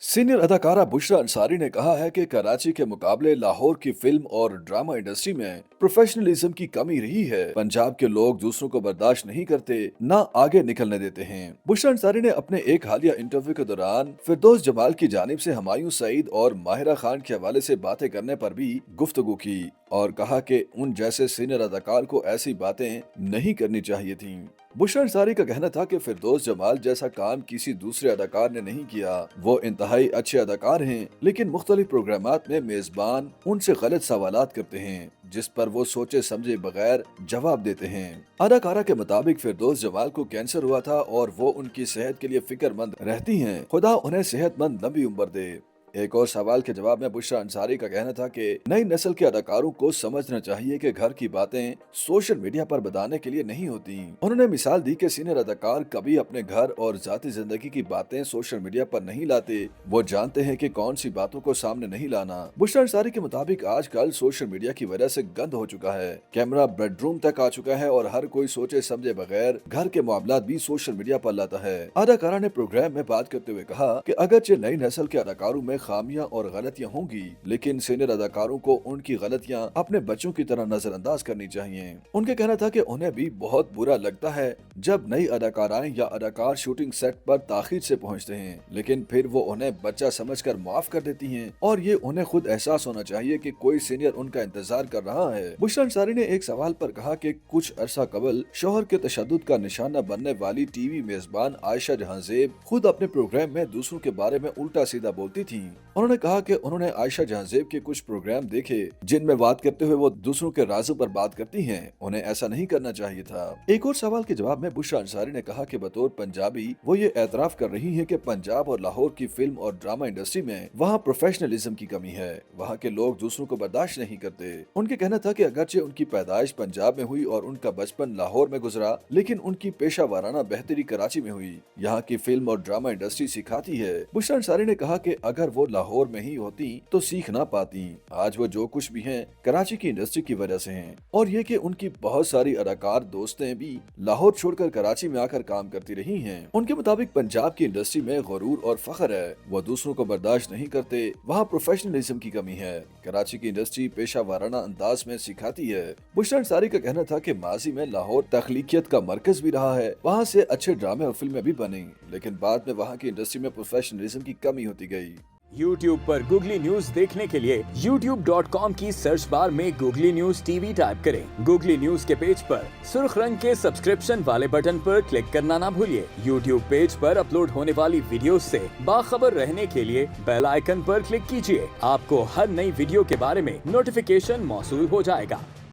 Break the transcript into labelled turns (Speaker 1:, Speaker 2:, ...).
Speaker 1: Senior अदाकारा बुशरा अंसारी ने कहा है कि कराची के मुकाबले लाहौर की फिल्म और ड्रामा इंडस्ट्री में प्रोफेशनलिज्म की कमी रही है। पंजाब के लोग दूसरों को बर्दाश्त नहीं करते, ना आगे निकलने देते हैं। बुशरा अंसारी ने अपने एक हालिया इंटरव्यू के दौरान फिरदौस जमाल की जानिब से हुमायूं सईद और माहिरा खान के हवाले से बातें करने पर भी गुफ्तगू की और कहा कि उन जैसे सीनियर अदाकार को ऐसी बातें नहीं करनी चाहिए थीं। बुशरा अंसारी का कहना था कि फिरदौस जमाल जैसा काम किसी दूसरे अदाकार ने नहीं किया। वो इंतहाई अच्छे अदाकार हैं, लेकिन मुख्तलिफ प्रोग्रामात में मेजबान उनसे गलत सवालात करते हैं, जिस पर वो सोचे समझे बगैर जवाब देते हैं। अदाकारा के मुताबिक फिरदौस जमाल को कैंसर हुआ था और वो उनकी सेहत के लिए फिक्रमंद रहती हैं। खुदा उन्हें सेहतमंद लंबी उम्र दे। एक और सवाल के जवाब में बुशरा अंसारी का कहना था कि नई नस्ल के अदाकारों को समझना चाहिए कि घर की बातें सोशल मीडिया पर बताने के लिए नहीं होती। उन्होंने मिसाल दी कि सीनियर अदाकार कभी अपने घर और जाती जिंदगी की बातें सोशल मीडिया पर नहीं लाते। वो जानते हैं कि कौन सी बातों को सामने नहीं लाना। बुशरा अंसारी के मुताबिक आजकल सोशल मीडिया की वजह से गंद हो चुका है। कैमरा बेडरूम तक आ चुका है और हर कोई सोचे समझे बगैर घर के मामलात भी सोशल मीडिया पर लाता है। अदाकारा ने प्रोग्राम में बात करते हुए कहा कि अगरचे नई नस्ल के अदाकारों में खामियां और गलतियां होंगी, लेकिन सीनियर अदाकारों को उनकी गलतियां अपने बच्चों की तरह नजरअंदाज करनी चाहिए। उनका कहना था कि उन्हें भी बहुत बुरा लगता है जब नई अदाकाराएं या अदाकार शूटिंग सेट पर ताखीर से पहुंचते हैं, लेकिन फिर वो उन्हें बच्चा समझकर माफ कर देती हैं और ये उन्हें खुद एहसास होना चाहिए कि कोई सीनियर उनका इंतजार कर रहा है। बुशरा अंसारी ने एक सवाल पर कहा कि कुछ अरसा कबल शोहर के तशद्दुद का निशाना बनने वाली टीवी मेजबान आयशा जहांजेब खुद अपने प्रोग्राम में दूसरों के बारे में उल्टा सीधा बोलती थी। उन्होंने कहा कि उन्होंने आयशा जहांजेब के कुछ प्रोग्राम देखे जिनमें बात करते हुए वो दूसरों के राजों पर बात करती हैं। उन्हें ऐसा नहीं करना चाहिए था। एक और सवाल के जवाब में बुशरा अंसारी ने कहा कि बतौर पंजाबी वो ये एतराफ कर रही हैं कि पंजाब और लाहौर की फिल्म और ड्रामा इंडस्ट्री में वहाँ प्रोफेशनलिज्म की कमी है। वहाँ के लोग दूसरों को बर्दाश्त नहीं करते। उनके कहना था कि अगरचे उनकी पैदाइश पंजाब में हुई और उनका बचपन लाहौर में गुजरा, लेकिन उनकी पेशा वाराना बेहतरी कराची में हुई। यहाँ की फिल्म और ड्रामा इंडस्ट्री सिखाती है। बुशरा अंसारी ने कहा कि अगर वो लाहौर में ही होती तो सीख ना पाती। आज वो जो कुछ भी हैं कराची की इंडस्ट्री की वजह से हैं, और ये कि उनकी बहुत सारी अदाकार दोस्तें भी लाहौर छोड़कर कराची में आकर काम करती रही हैं। उनके मुताबिक पंजाब की इंडस्ट्री में गुरूर और फख्र है। वो दूसरों को बर्दाश्त नहीं करते। वहाँ प्रोफेशनलिज्म की कमी है। कराची की इंडस्ट्री पेशा वाराना अंदाज में सिखाती है। बुशरा अंसारी का कहना था कि माजी में लाहौर तख्लीकियत का मरकज भी रहा है। वहाँ से अच्छे ड्रामे और फिल्में भी बनी, लेकिन बाद में वहाँ की इंडस्ट्री में प्रोफेशनलिज्म की कमी होती गई।
Speaker 2: YouTube पर गूगली न्यूज देखने के लिए youtube.com की सर्च बार में गूगली न्यूज टीवी टाइप करें। गूगली न्यूज के पेज पर सुर्ख रंग के सब्सक्रिप्शन वाले बटन पर क्लिक करना ना भूलिए। YouTube पेज पर अपलोड होने वाली वीडियोस से बाखबर रहने के लिए बेल आइकन पर क्लिक कीजिए। आपको हर नई वीडियो के बारे में नोटिफिकेशन मौसूल हो जाएगा।